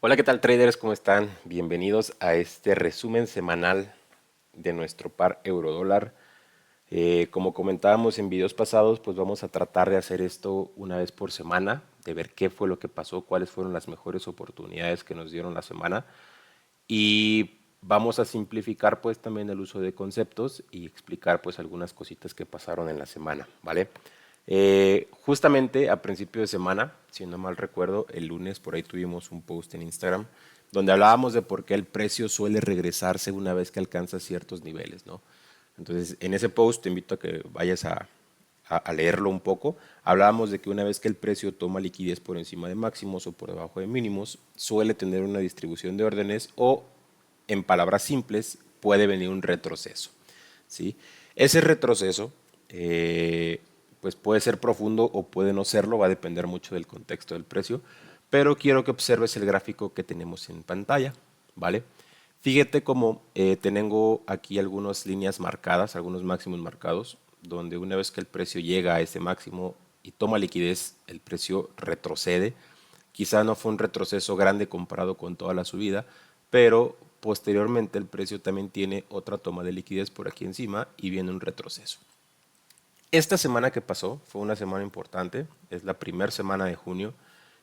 Hola, ¿qué tal traders? ¿Cómo están? Bienvenidos a este resumen semanal de nuestro par euro-dólar. Como comentábamos en videos pasados, pues vamos a tratar de hacer esto una vez por semana, de ver qué fue lo que pasó, cuáles fueron las mejores oportunidades que nos dieron la semana y vamos a simplificar pues también el uso de conceptos y explicar pues algunas cositas que pasaron en la semana, ¿vale? Justamente a principio de semana, si no mal recuerdo, el lunes por ahí tuvimos un post en Instagram donde hablábamos de por qué el precio suele regresarse una vez que alcanza ciertos niveles, ¿no? Entonces, en ese post te invito a que vayas a leerlo un poco. Hablábamos de que una vez que el precio toma liquidez por encima de máximos o por debajo de mínimos, suele tener una distribución de órdenes o, en palabras simples, puede venir un retroceso, ¿sí? Ese retroceso pues puede ser profundo o puede no serlo, va a depender mucho del contexto del precio, pero quiero que observes el gráfico que tenemos en pantalla, ¿vale? Fíjate cómo tengo aquí algunas líneas marcadas, algunos máximos marcados, donde una vez que el precio llega a ese máximo y toma liquidez, el precio retrocede. Quizá no fue un retroceso grande comparado con toda la subida, pero posteriormente el precio también tiene otra toma de liquidez por aquí encima y viene un retroceso. Esta semana que pasó fue una semana importante, es la primera semana de junio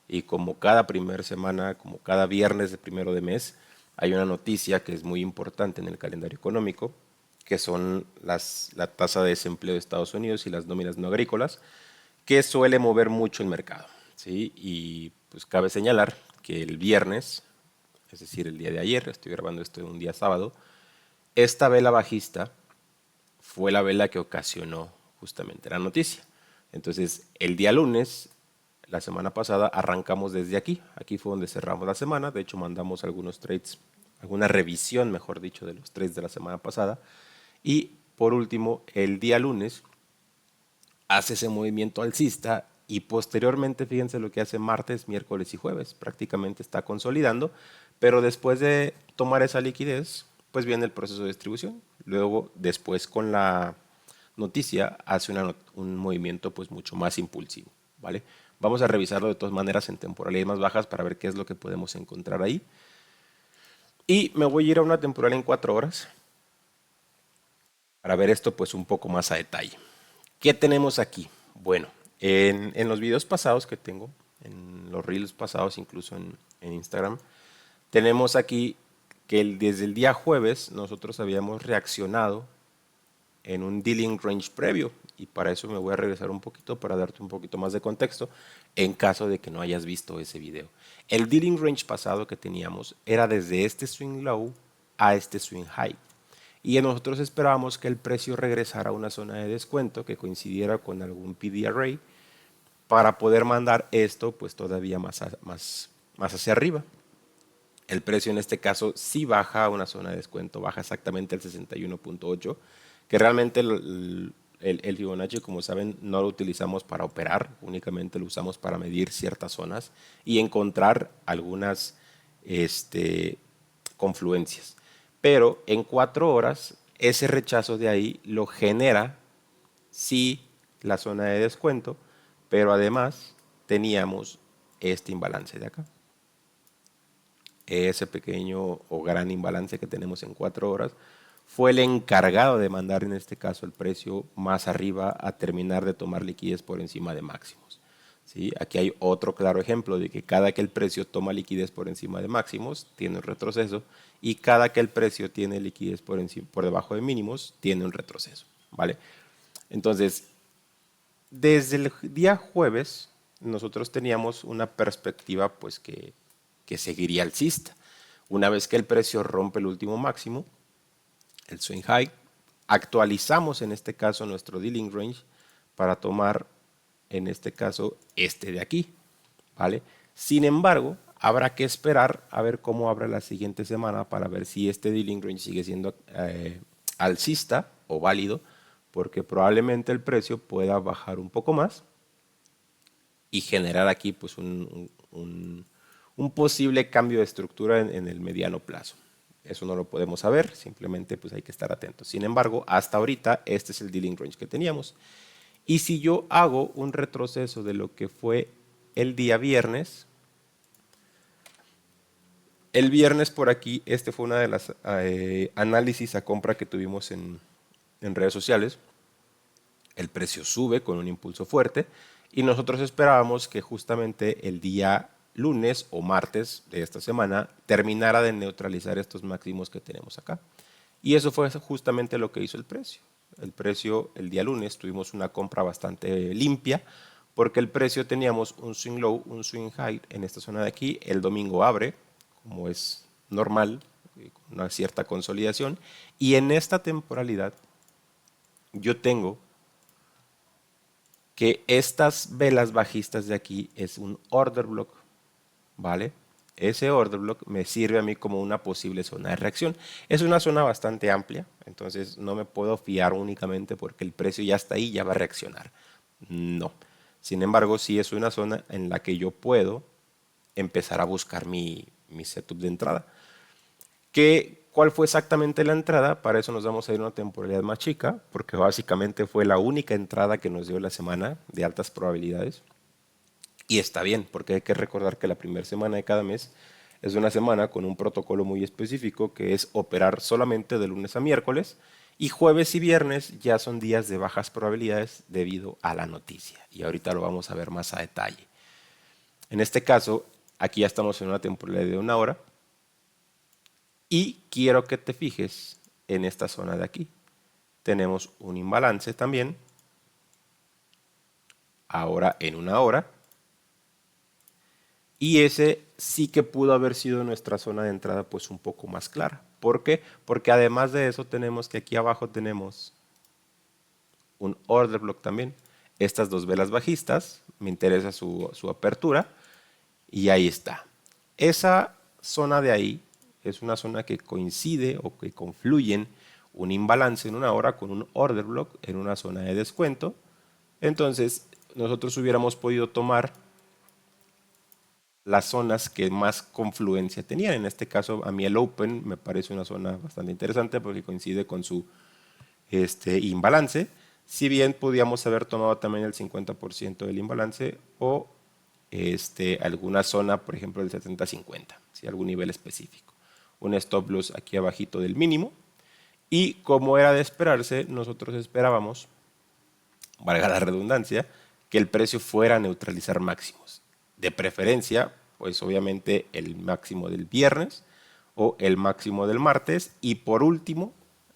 y como cada primera semana, como cada viernes de primero de mes, hay una noticia que es muy importante en el calendario económico, que son la tasa de desempleo de Estados Unidos y las nóminas no agrícolas, que suele mover mucho el mercado, ¿sí? Y pues cabe señalar que el viernes, es decir, el día de ayer, estoy grabando esto en un día sábado, esta vela bajista fue la vela que ocasionó justamente la noticia. Entonces, el día lunes, la semana pasada, arrancamos desde aquí. Aquí fue donde cerramos la semana. De hecho, mandamos algunos trades, alguna revisión, mejor dicho, de los trades de la semana pasada. Y por último, el día lunes hace ese movimiento alcista y posteriormente, fíjense lo que hace martes, miércoles y jueves. Prácticamente está consolidando, pero después de tomar esa liquidez, pues viene el proceso de distribución. Luego, después con la noticia, hace un movimiento pues mucho más impulsivo, ¿vale? Vamos a revisarlo de todas maneras en temporalidades más bajas para ver qué es lo que podemos encontrar ahí. Y me voy a ir a una temporal en 4 horas para ver esto pues un poco más a detalle. ¿Qué tenemos aquí? Bueno, en los videos pasados que tengo, en los reels pasados, incluso en Instagram, tenemos aquí que desde el día jueves nosotros habíamos reaccionado en un dealing range previo. Y para eso me voy a regresar un poquito para darte un poquito más de contexto en caso de que no hayas visto ese video. El dealing range pasado que teníamos era desde este swing low a este swing high. Y nosotros esperábamos que el precio regresara a una zona de descuento que coincidiera con algún PD array para poder mandar esto pues todavía más hacia arriba. El precio en este caso sí baja a una zona de descuento, baja exactamente al 61.8, que realmente el Fibonacci, como saben, no lo utilizamos para operar, únicamente lo usamos para medir ciertas zonas y encontrar algunas confluencias. Pero en 4 horas, ese rechazo de ahí lo genera sí la zona de descuento, pero además teníamos este imbalance de acá. Ese pequeño o gran imbalance que tenemos en 4 horas fue el encargado de mandar en este caso el precio más arriba a terminar de tomar liquidez por encima de máximos. ¿Sí? Aquí hay otro claro ejemplo de que cada que el precio toma liquidez por encima de máximos tiene un retroceso y cada que el precio tiene liquidez por debajo de mínimos tiene un retroceso. ¿Vale? Entonces, desde el día jueves nosotros teníamos una perspectiva pues que seguiría alcista. Una vez que el precio rompe el último máximo, el swing high, actualizamos en este caso nuestro dealing range para tomar en este caso este de aquí, ¿vale? Sin embargo, habrá que esperar a ver cómo abre la siguiente semana para ver si este dealing range sigue siendo alcista o válido, porque probablemente el precio pueda bajar un poco más y generar aquí pues un posible cambio de estructura en el mediano plazo. Eso no lo podemos saber, simplemente pues hay que estar atentos. Sin embargo, hasta ahorita este es el dealing range que teníamos. Y si yo hago un retroceso de lo que fue el día viernes, El viernes por aquí, este fue una de las análisis a compra que tuvimos en redes sociales. El precio sube con un impulso fuerte y nosotros esperábamos que justamente el día lunes o martes de esta semana terminara de neutralizar estos máximos que tenemos acá. Y eso fue justamente lo que hizo el precio. El precio el día lunes tuvimos una compra bastante limpia porque el precio teníamos un swing low, un swing high en esta zona de aquí. El domingo abre, como es normal, con una cierta consolidación. Y en esta temporalidad yo tengo que estas velas bajistas de aquí es un order block, ¿vale? Ese order block me sirve a mí como una posible zona de reacción. Es una zona bastante amplia, entonces no me puedo fiar únicamente porque el precio ya está ahí, ya va a reaccionar. No. Sin embargo, sí es una zona en la que yo puedo empezar a buscar mi setup de entrada. ¿Cuál fue exactamente la entrada? Para eso nos vamos a ir a una temporalidad más chica, porque básicamente fue la única entrada que nos dio la semana de altas probabilidades. Y está bien, porque hay que recordar que la primera semana de cada mes es una semana con un protocolo muy específico que es operar solamente de lunes a miércoles y jueves y viernes ya son días de bajas probabilidades debido a la noticia. Y ahorita lo vamos a ver más a detalle. En este caso, aquí ya estamos en una temporalidad de una hora y quiero que te fijes en esta zona de aquí. Tenemos un imbalance también, ahora en una hora. Y ese sí que pudo haber sido nuestra zona de entrada pues un poco más clara. ¿Por qué? Porque además de eso tenemos que aquí abajo tenemos un order block también. Estas dos velas bajistas, me interesa su apertura y ahí está. Esa zona de ahí es una zona que coincide o que confluyen un imbalance en una hora con un order block en una zona de descuento. Entonces nosotros hubiéramos podido tomar las zonas que más confluencia tenían. En este caso, a mí el Open me parece una zona bastante interesante porque coincide con su imbalance. Si bien podíamos haber tomado también el 50% del imbalance o alguna zona, por ejemplo, del 70-50, ¿sí? Algún nivel específico. Un stop loss aquí abajito del mínimo. Y como era de esperarse, nosotros esperábamos, valga la redundancia, que el precio fuera a neutralizar máximos. De preferencia, pues obviamente el máximo del viernes o el máximo del martes y por último,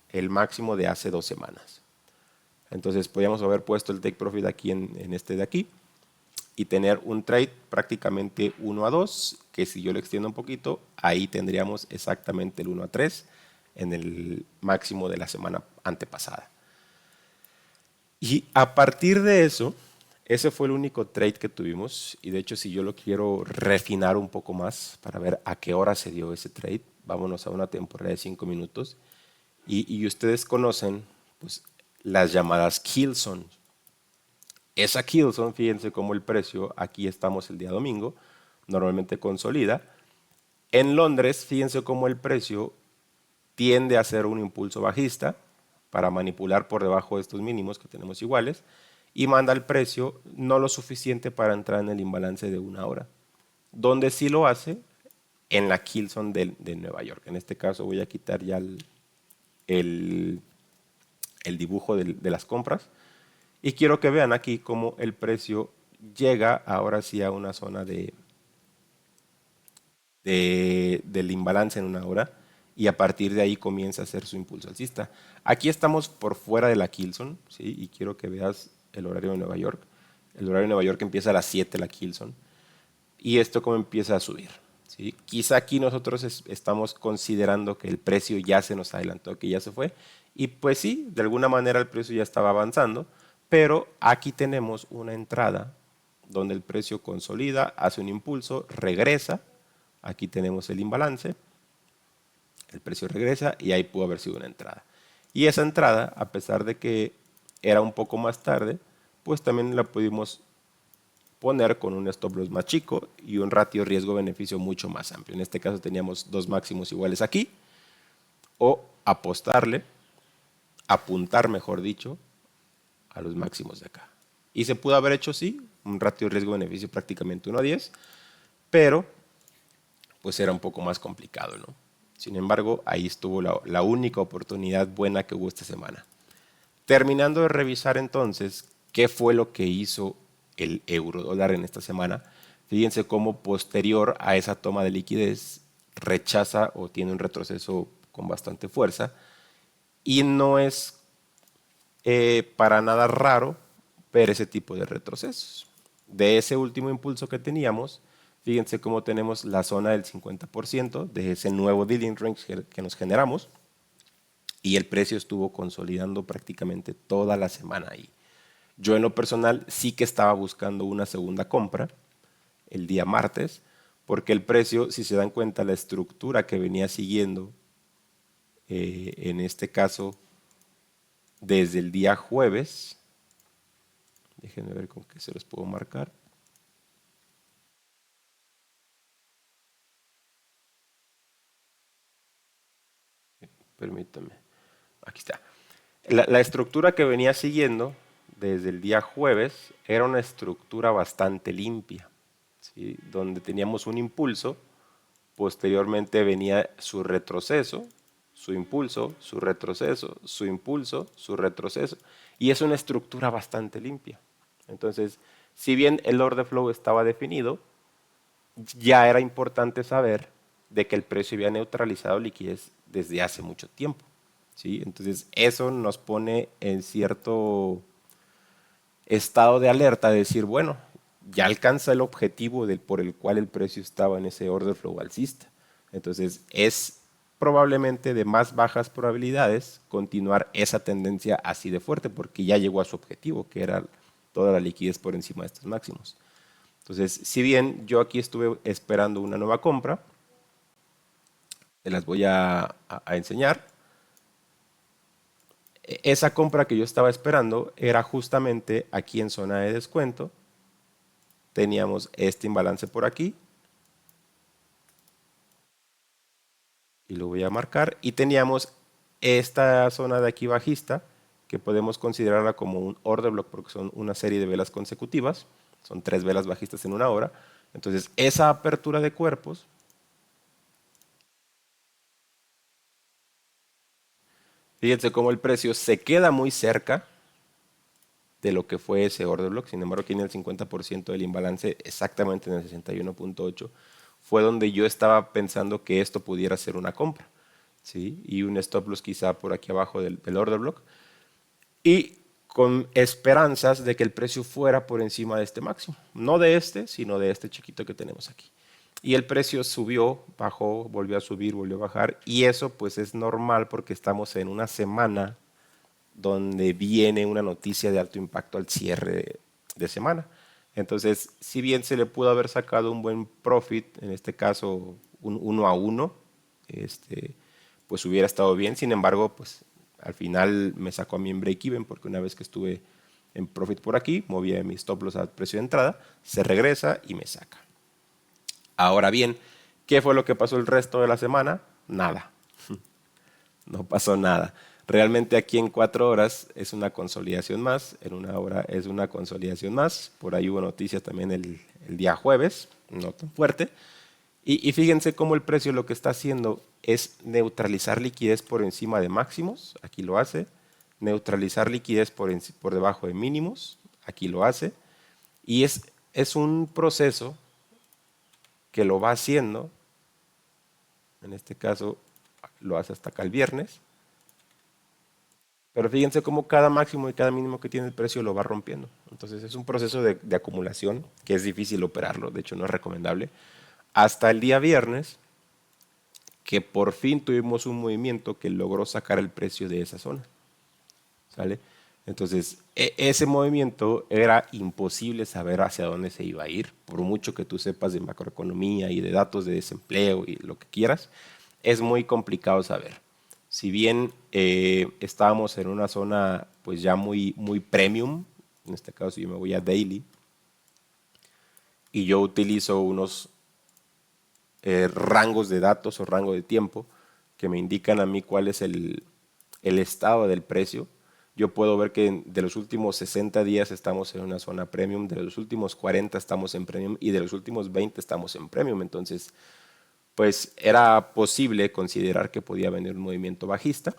el máximo de hace 2 semanas. Entonces podríamos haber puesto el take profit aquí en este de aquí y tener un trade prácticamente 1-2, que si yo lo extiendo un poquito, ahí tendríamos exactamente el 1-3 en el máximo de la semana antepasada. Y a partir de eso, ese fue el único trade que tuvimos. Y de hecho, si yo lo quiero refinar un poco más para ver a qué hora se dio ese trade, vámonos a una temporada de 5 minutos. Y ustedes conocen pues, las llamadas Killzone. Esa Killzone, fíjense cómo el precio, aquí estamos el día domingo, normalmente consolida. En Londres, fíjense cómo el precio tiende a ser un impulso bajista para manipular por debajo de estos mínimos que tenemos iguales y manda el precio no lo suficiente para entrar en el imbalance de una hora. Donde sí lo hace en la Killzone de Nueva York. En este caso voy a quitar ya el dibujo de las compras y quiero que vean aquí cómo el precio llega ahora sí a una zona del imbalance en una hora y a partir de ahí comienza a hacer su impulso alcista. Aquí estamos por fuera de la Killzone, ¿sí? Y quiero que veas el horario de Nueva York. El horario de Nueva York empieza a las 7 la Killzone y esto como empieza a subir. ¿Sí? Quizá aquí nosotros estamos considerando que el precio ya se nos adelantó, que ya se fue y pues sí, de alguna manera el precio ya estaba avanzando, pero aquí tenemos una entrada donde el precio consolida, hace un impulso, regresa. Aquí tenemos el imbalance, el precio regresa y ahí pudo haber sido una entrada. Y esa entrada, a pesar de que era un poco más tarde, pues también la pudimos poner con un stop loss más chico y un ratio riesgo-beneficio mucho más amplio. En este caso teníamos dos máximos iguales aquí, o apostarle, apuntar mejor dicho, a los máximos de acá. Y se pudo haber hecho sí, un ratio riesgo-beneficio prácticamente 1-10, pero pues era un poco más complicado, ¿no? Sin embargo, ahí estuvo la única oportunidad buena que hubo esta semana. Terminando de revisar entonces qué fue lo que hizo el euro dólar en esta semana, fíjense cómo posterior a esa toma de liquidez rechaza o tiene un retroceso con bastante fuerza y no es para nada raro ver ese tipo de retrocesos. De ese último impulso que teníamos, fíjense cómo tenemos la zona del 50% de ese nuevo dealing range que nos generamos y el precio estuvo consolidando prácticamente toda la semana ahí. Yo en lo personal sí que estaba buscando una segunda compra el día martes, porque el precio, si se dan cuenta, la estructura que venía siguiendo, en este caso, desde el día jueves, déjenme ver con qué se los puedo marcar. Permítanme. Aquí está. La estructura que venía siguiendo desde el día jueves era una estructura bastante limpia, ¿sí? Donde teníamos un impulso, posteriormente venía su retroceso, su impulso, su retroceso, su impulso, su retroceso, y es una estructura bastante limpia. Entonces, si bien el order flow estaba definido, ya era importante saber de que el precio había neutralizado liquidez desde hace mucho tiempo, ¿sí? Entonces, eso nos pone en cierto estado de alerta de decir, bueno, ya alcanza el objetivo por el cual el precio estaba en ese order flow alcista. Entonces, es probablemente de más bajas probabilidades continuar esa tendencia así de fuerte, porque ya llegó a su objetivo, que era toda la liquidez por encima de estos máximos. Entonces, si bien yo aquí estuve esperando una nueva compra, te las voy a enseñar. Esa compra que yo estaba esperando era justamente aquí en zona de descuento. Teníamos este imbalance por aquí y lo voy a marcar. Y teníamos esta zona de aquí bajista que podemos considerarla como un order block porque son una serie de velas consecutivas. Son 3 velas bajistas en una hora. Entonces, esa apertura de cuerpos, fíjense cómo el precio se queda muy cerca de lo que fue ese order block. Sin embargo, aquí en el 50% del imbalance, exactamente en el 61.8, fue donde yo estaba pensando que esto pudiera ser una compra, ¿sí? Y un stop loss quizá por aquí abajo del order block. Y con esperanzas de que el precio fuera por encima de este máximo. No de este, sino de este chiquito que tenemos aquí. Y el precio subió, bajó, volvió a subir, volvió a bajar. Y eso pues es normal porque estamos en una semana donde viene una noticia de alto impacto al cierre de semana. Entonces, si bien se le pudo haber sacado un buen profit, en este caso un 1 a 1, pues hubiera estado bien. Sin embargo, pues al final me sacó a mí en break-even porque una vez que estuve en profit por aquí, movía mi stop loss al precio de entrada, se regresa y me saca. Ahora bien, ¿qué fue lo que pasó el resto de la semana? Nada. No pasó nada. Realmente aquí en 4 horas es una consolidación más, en una hora es una consolidación más. Por ahí hubo noticias también el día jueves, no tan fuerte. Y fíjense cómo el precio lo que está haciendo es neutralizar liquidez por encima de máximos, aquí lo hace. Neutralizar liquidez por debajo de mínimos, aquí lo hace. Y es un proceso que lo va haciendo, en este caso lo hace hasta acá el viernes. Pero fíjense cómo cada máximo y cada mínimo que tiene el precio lo va rompiendo. Entonces es un proceso de acumulación que es difícil operarlo, de hecho no es recomendable. Hasta el día viernes, que por fin tuvimos un movimiento que logró sacar el precio de esa zona. ¿Sale? Entonces, ese movimiento era imposible saber hacia dónde se iba a ir, por mucho que tú sepas de macroeconomía y de datos de desempleo y lo que quieras, es muy complicado saber. Si bien estábamos en una zona pues ya muy premium, en este caso yo me voy a daily, y yo utilizo unos rangos de datos o rango de tiempo que me indican a mí cuál es el estado del precio. Yo puedo ver que de los últimos 60 días estamos en una zona premium, de los últimos 40 estamos en premium y de los últimos 20 estamos en premium. Entonces, pues era posible considerar que podía venir un movimiento bajista,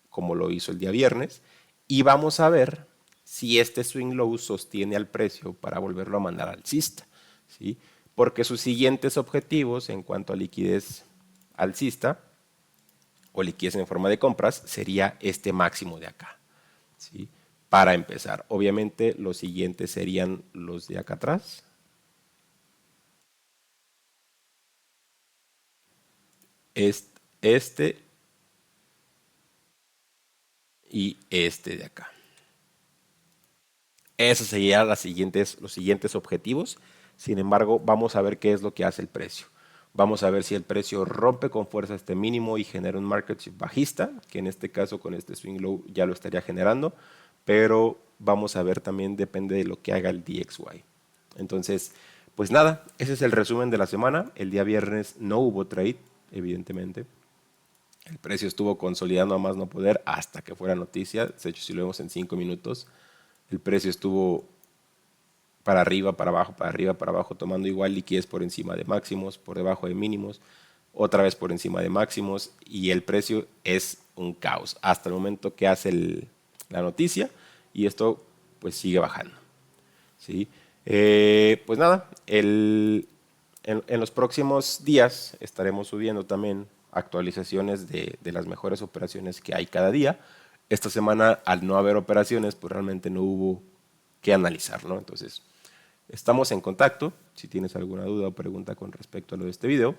como lo hizo el día viernes, y vamos a ver si este swing low sostiene al precio para volverlo a mandar alcista, ¿sí? Porque sus siguientes objetivos en cuanto a liquidez alcista o liquidez en forma de compras sería este máximo de acá, ¿sí? Para empezar, obviamente los siguientes serían los de acá atrás, este y este de acá. Esos serían los siguientes objetivos. Sin embargo, vamos a ver qué es lo que hace el precio. Vamos a ver si el precio rompe con fuerza este mínimo y genera un market shift bajista, que en este caso con este swing low ya lo estaría generando, pero vamos a ver también depende de lo que haga el DXY. Entonces, pues nada, ese es el resumen de la semana. El día viernes no hubo trade, evidentemente. El precio estuvo consolidando a más no poder hasta que fuera noticia. De hecho, si lo vemos en 5 minutos, el precio estuvo para arriba, para abajo, para arriba, para abajo, tomando igual liquidez por encima de máximos, por debajo de mínimos, otra vez por encima de máximos y el precio es un caos hasta el momento que hace la noticia y esto pues sigue bajando. ¿Sí? Pues nada, en los próximos días estaremos subiendo también actualizaciones de las mejores operaciones que hay cada día. Esta semana, al no haber operaciones, pues realmente no hubo que analizar, ¿no? Entonces, estamos en contacto. Si tienes alguna duda o pregunta con respecto a lo de este video,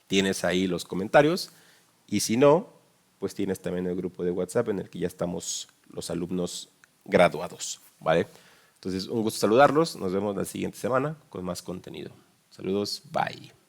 tienes ahí los comentarios. Y si no, pues tienes también el grupo de WhatsApp en el que ya estamos los alumnos graduados, ¿vale? Entonces, un gusto saludarlos. Nos vemos la siguiente semana con más contenido. Saludos, bye.